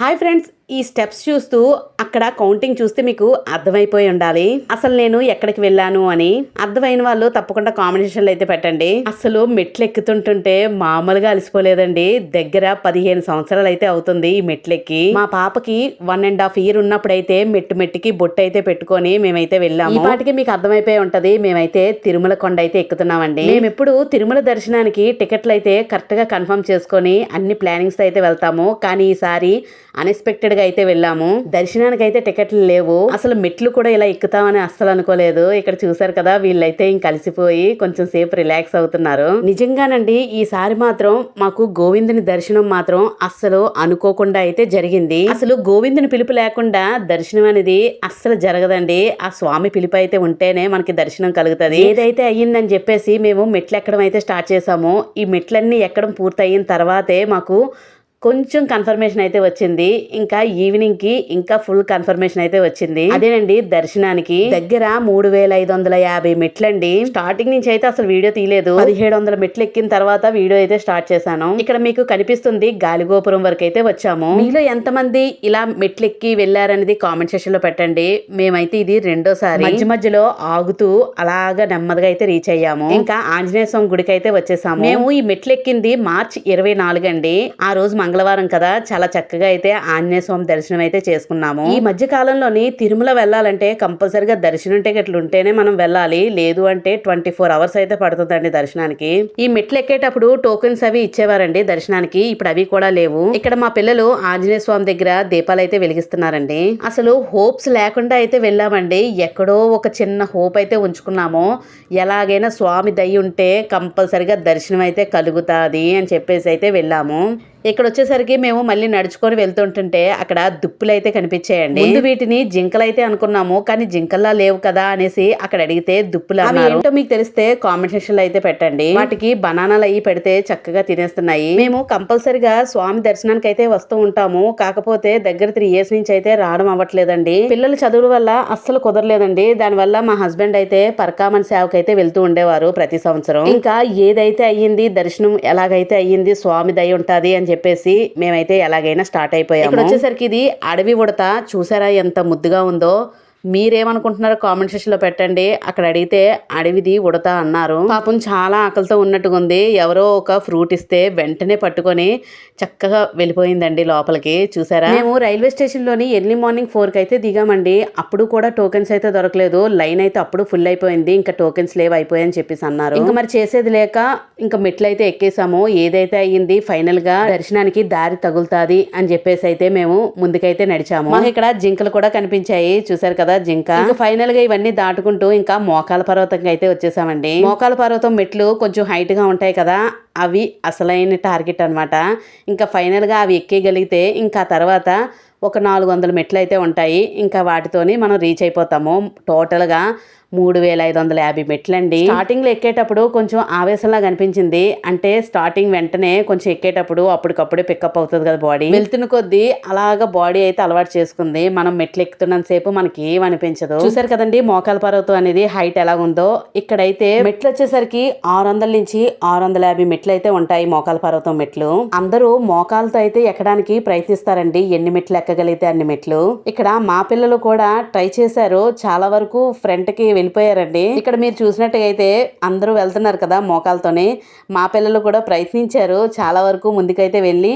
Hi friends, ఈ steps చూస్తూ అక్కడ కౌంటింగ్ చూస్తే మీకు అర్థమైపోయి ఉండాలి అసలు నేను ఎక్కడికి వెళ్ళాను అని. అర్థమైన వాళ్ళు తప్పకుండా కామెంటేషన్లు అయితే పెట్టండి. అసలు మెట్లు ఎక్కుతుంటుంటే మామూలుగా అలసిపోలేదండి. దగ్గర 15 సంవత్సరాలు అయితే అవుతుంది ఈ మెట్లెక్కి. మా పాపకి 1.5 years ఉన్నప్పుడైతే మెట్టుకి బొట్టు అయితే పెట్టుకొని మేమైతే వెళ్ళాము. ఈ పాటికి మీకు అర్థమైపోయి ఉంటది, మేమైతే తిరుమల కొండ అయితే ఎక్కుతున్నామండి. మేము ఎప్పుడు తిరుమల దర్శనానికి టికెట్లు అయితే కరెక్ట్ గా కన్ఫర్మ్ చేసుకొని అన్ని ప్లానింగ్స్ అయితే వెళ్తాము. కానీ ఈసారి అన్ఎక్స్పెక్టెడ్ గా అయితే వెళ్ళాము. దర్శనానికి అయితే టికెట్లు లేవు. అసలు మెట్లు కూడా ఇలా ఎక్కుతామని అస్సలు అనుకోలేదు. ఇక్కడ చూసారు కదా, వీళ్ళైతే ఇంక కలిసిపోయి కొంచెం సేపు రిలాక్స్ అవుతున్నారు. నిజంగానండి ఈసారి మాత్రం మాకు గోవిందుని దర్శనం మాత్రం అస్సలు అనుకోకుండా అయితే జరిగింది. అసలు గోవిందుని పిలుపు లేకుండా దర్శనం అనేది అస్సలు జరగదండి. ఆ స్వామి పిలుపు అయితే ఉంటేనే మనకి దర్శనం కలుగుతుంది. ఏదైతే అయ్యిందని చెప్పేసి మేము మెట్లు ఎక్కడం అయితే స్టార్ట్ చేసాము. ఈ మెట్లన్నీ ఎక్కడం పూర్తయిన తర్వాతే మాకు కొంచెం కన్ఫర్మేషన్ అయితే వచ్చింది. ఇంకా ఈవినింగ్ కి ఇంకా ఫుల్ కన్ఫర్మేషన్ అయితే వచ్చింది. అదేనండి, దర్శనానికి దగ్గర 3550 మెట్లండి. స్టార్టింగ్ నుంచి అయితే అసలు వీడియో తీయలేదు. 1700 మెట్లు ఎక్కిన తర్వాత వీడియో అయితే స్టార్ట్ చేశాను. ఇక్కడ మీకు కనిపిస్తుంది గాలిగోపురం వరకు అయితే వచ్చాము. మీలో ఎంతమంది ఇలా మెట్లు ఎక్కి వెళ్ళారనేది కామెంట్ సెక్షన్ లో పెట్టండి. మేమైతే ఇది రెండోసారి మధ్య మధ్యలో ఆగుతూ అలాగా నెమ్మదిగా అయితే రీచ్ అయ్యాము. ఇంకా ఆంజనేయ స్వామి గుడికి అయితే వచ్చేసాము. మేము ఈ మెట్లు ఎక్కింది March 24 అండి. ఆ రోజు మంగళవారం కదా, చాలా చక్కగా అయితే ఆంజనేయ స్వామి దర్శనం అయితే చేసుకున్నాము. ఈ మధ్య కాలంలోని తిరుమల వెళ్ళాలంటే కంపల్సరిగా దర్శనం టికెట్లు ఉంటేనే మనం వెళ్ళాలి. లేదు అంటే 24 hours అయితే పడుతుందండి దర్శనానికి. ఈ మెట్లు ఎక్కేటప్పుడు టోకెన్స్ అవి ఇచ్చేవారండి దర్శనానికి. ఇప్పుడు అవి కూడా లేవు. ఇక్కడ మా పిల్లలు ఆంజనేయ స్వామి దగ్గర దీపాలు అయితే వెలిగిస్తున్నారండి. అసలు హోప్స్ లేకుండా అయితే వెళ్ళామండి. ఎక్కడో ఒక చిన్న హోప్ అయితే ఉంచుకున్నాము. ఎలాగైనా స్వామి దయ ఉంటే కంపల్సరిగా దర్శనం అయితే కలుగుతాది అని చెప్పేసి అయితే వెళ్ళాము. ఇక్కడ వచ్చేసరికి మేము మళ్ళీ నడుచుకొని వెళ్తుంటుంటే అక్కడ దుప్పులు అయితే కనిపించాయండి. ముందు వీటిని జింకలు అయితే అనుకున్నాము, కానీ జింకల్లా లేవు కదా అనేసి అక్కడ అడిగితే దుప్పులు అన్నారు. ఏంటో మీకు తెలిస్తే కామెంట్ సెక్షన్ లో అయితే పెట్టండి. వాటికి బనానాలు అయ్యి పెడితే చక్కగా తినేస్తున్నాయి. మేము కంపల్సరిగా స్వామి దర్శనానికి అయితే వస్తూ ఉంటాము. కాకపోతే దగ్గర 3 years నుంచి అయితే రావడం అవ్వట్లేదండి. పిల్లల చదువుల వల్ల అస్సలు కుదరలేదండి. దానివల్ల మా హస్బెండ్ అయితే పరకామన్ సేవకు అయితే వెళ్తూ ఉండేవారు ప్రతి సంవత్సరం. ఇంకా ఏదైతే అయ్యింది దర్శనం ఎలాగైతే అయ్యింది, స్వామి దయ ఉంటది అని చెప్పేసి మేమైతే ఎలాగైనా స్టార్ట్ అయిపోయాము. ఇక్కడ వచ్చేసరికి ఇది అడవి ఉడత, చూసారా ఎంత ముద్దుగా ఉందో. మీరేమనుకుంటున్నారో కామెంట్ సెక్షన్ లో పెట్టండి. అక్కడ అడిగితే అడవిది ఉడత అన్నారు. పాపం చాలా ఆకలితో ఉన్నట్టుగా ఉంది. ఎవరో ఒక ఫ్రూట్ ఇస్తే వెంటనే పట్టుకొని చక్కగా వెళ్ళిపోయిందండి లోపలికి. చూసారా, మేము రైల్వే స్టేషన్ లోని ఎర్లీ మార్నింగ్ 4 అయితే దిగామండి. అప్పుడు కూడా టోకెన్స్ అయితే దొరకలేదు. లైన్ అయితే అప్పుడు ఫుల్ అయిపోయింది. ఇంకా టోకెన్స్ లేవు, అయిపోయాయని చెప్పేసి అన్నారు. ఇంకా మరి చేసేది లేక ఇంకా మెట్లు అయితే ఎక్కేసాము. ఏదైతే అయ్యింది ఫైనల్ గా దర్శనానికి దారి తగులుతాది అని చెప్పేసి అయితే మేము ముందుకైతే నడిచాము. మాకు ఇక్కడ జింకలు కూడా కనిపించాయి, చూసారు కదా జింక. ఇంకా ఫైనల్ గా ఇవన్నీ దాటుకుంటూ ఇంకా మోకాల పర్వతం అయితే వచ్చేసామండి. మోకాల పర్వతం మెట్లు కొంచెం హైట్ గా ఉంటాయి కదా, అవి అసలైన టార్గెట్ అనమాట. ఇంకా ఫైనల్ గా అవి ఎక్కేయగలిగితే ఇంకా తర్వాత ఒక 400 మెట్లు అయితే ఉంటాయి. ఇంకా వాటితోని మనం రీచ్ అయిపోతాము. టోటల్ గా 3550 మెట్లండి. స్టార్టింగ్ లో ఎక్కేటప్పుడు కొంచెం ఆవేశంలా కనిపించింది. అంటే స్టార్టింగ్ వెంటనే కొంచెం ఎక్కేటప్పుడు అప్పటికప్పుడే పికప్ అవుతుంది కదా బాడీ. వెళ్తున్న కొద్దీ అలాగా బాడీ అయితే అలవాటు చేసుకుంది. మనం మెట్లు ఎక్కుతున్నంత సేపు మనకి ఏం అనిపించదు. చూసారు కదండి మోకాల పర్వతం అనేది హైట్ ఎలా ఉందో. ఇక్కడైతే మెట్లు వచ్చేసరికి 600 నుంచి 650 మెట్లు అయితే ఉంటాయి. మోకాల పర్వతం మెట్లు అందరూ మోకాలతో అయితే ఎక్కడానికి ప్రయత్నిస్తారండి. ఎన్ని మెట్లు ఎక్కగలిగితే అన్ని మెట్లు. ఇక్కడ మా పిల్లలు కూడా ట్రై చేశారు. చాలా వరకు ఫ్రంట్ కి వెళ్ళిపోయారండి. ఇక్కడ మీరు చూసినట్టుగా అయితే అందరూ వెళ్తున్నారు కదా మోకాలతోనే. మా పిల్లలు కూడా ప్రయత్నించారు. చాలా వరకు ముందుకైతే వెళ్ళి,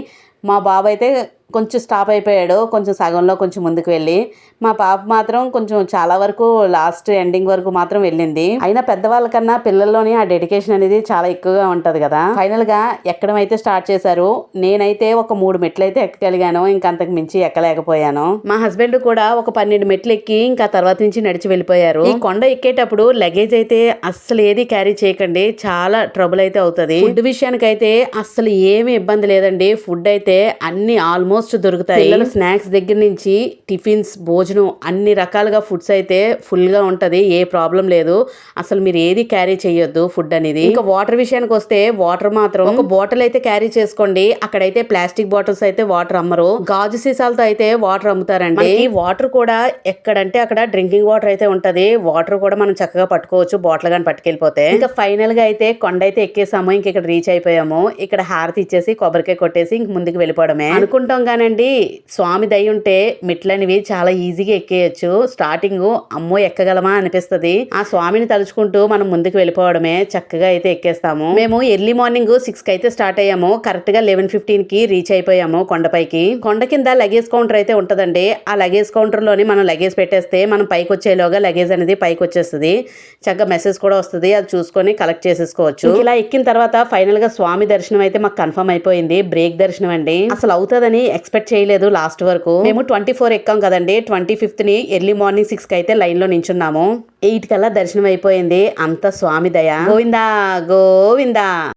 మా బాబు అయితే కొంచెం స్టాప్ అయిపోయాడు. కొంచెం సగంలో కొంచెం ముందుకు వెళ్ళి, మా పాప మాత్రం కొంచెం చాలా వరకు లాస్ట్ ఎండింగ్ వరకు మాత్రం వెళ్ళింది. అయినా పెద్దవాళ్ళ కన్నా పిల్లల్లోని ఆ డెడికేషన్ అనేది చాలా ఎక్కువగా ఉంటది కదా. ఫైనల్ గా ఎక్కడం అయితే స్టార్ట్ చేశారు. నేనైతే ఒక 3 మెట్లు అయితే ఎక్కగలిగాను. ఇంకా అంతకు మించి ఎక్కలేకపోయాను. మా హస్బెండ్ కూడా ఒక 12 మెట్లు ఎక్కి ఇంకా తర్వాత నుంచి నడిచి వెళ్ళిపోయారు. ఈ కొండ ఎక్కేటప్పుడు లగేజ్ అయితే అస్సలు ఏది క్యారీ చేయకండి, చాలా ట్రబుల్ అయితే అవుతుంది. ఫుడ్ విషయానికి అయితే అస్సలు ఏమి ఇబ్బంది లేదండి. ఫుడ్ అయితే అన్ని ఆల్మోస్ట్ దొరుకుతాయి. పిల్లల స్నాక్స్ దగ్గర నుంచి టిఫిన్స్, భోజనం అన్ని రకాలుగా ఫుడ్స్ అయితే ఫుల్ గా ఉంటది. ఏ ప్రాబ్లం లేదు. అసలు మీరు ఏది క్యారీ చేయొద్దు ఫుడ్ అనేది. ఇంకా వాటర్ విషయానికి వస్తే వాటర్ మాత్రం ఒక బాటిల్ అయితే క్యారీ చేసుకోండి. అక్కడైతే ప్లాస్టిక్ బాటిల్స్ అయితే వాటర్ అమ్మరు. గాజు సీసాలతో అయితే వాటర్ అమ్ముతారండి. ఈ వాటర్ కూడా ఎక్కడంటే అక్కడ డ్రింకింగ్ వాటర్ అయితే ఉంటది. వాటర్ కూడా మనం చక్కగా పట్టుకోవచ్చు బాటిల్ గాని పట్టుకెళ్ళిపోతే. ఇంకా ఫైనల్ గా అయితే కొండ అయితే ఎక్కేసాము. ఇంక ఇక్కడ రీచ్ అయిపోయాము. ఇక్కడ హారతి ఇచ్చేసి కొబ్బరికాయ కొట్టేసి ఇంక ముందుకు వెళ్ళిపోవడమే. అనుకుంటాం నిజంగానండి స్వామి దయ ఉంటే మెట్లనివి చాలా ఈజీగా ఎక్కేయచ్చు. స్టార్టింగ్ అమ్మో ఎక్కగలమా అనిపిస్తది. ఆ స్వామిని తలుచుకుంటూ మనం ముందుకు వెళ్ళిపోవడమే. చక్కగా అయితే ఎక్కేస్తాము. మేము ఎర్లీ మార్నింగ్ 6 కి అయితే స్టార్ట్ అయ్యాము. కరెక్ట్ గా 11:15 కి రీచ్ అయిపోయాము కొండపైకి. కొండ కింద లగేజ్ కౌంటర్ అయితే ఉంటదండి. ఆ లగేజ్ కౌంటర్ లోని మనం లగేజ్ పెట్టేస్తే మనం పైకి వచ్చేలోగా లగేజ్ అనేది పైకి వచ్చేస్తుంది. చక్కగా మెసేజ్ కూడా వస్తుంది. అది చూసుకొని కలెక్ట్ చేసేసుకోవచ్చు. ఇలా ఎక్కిన తర్వాత ఫైనల్ గా స్వామి దర్శనం అయితే మాకు కన్ఫర్మ్ అయిపోయింది. బ్రేక్ దర్శనం అండి. అసలు అవుతుందని ఎక్స్పెక్ట్ చేయలేదు లాస్ట్ వరకు. మేము 24 ఎక్కాం కదండి. 25th ని ఎర్లీ మార్నింగ్ 6 కి అయితే లైన్ లో నించున్నాము. 8 కల్లా దర్శనం అయిపోయింది. అంత స్వామి దయ. గోవిందా గోవిందా.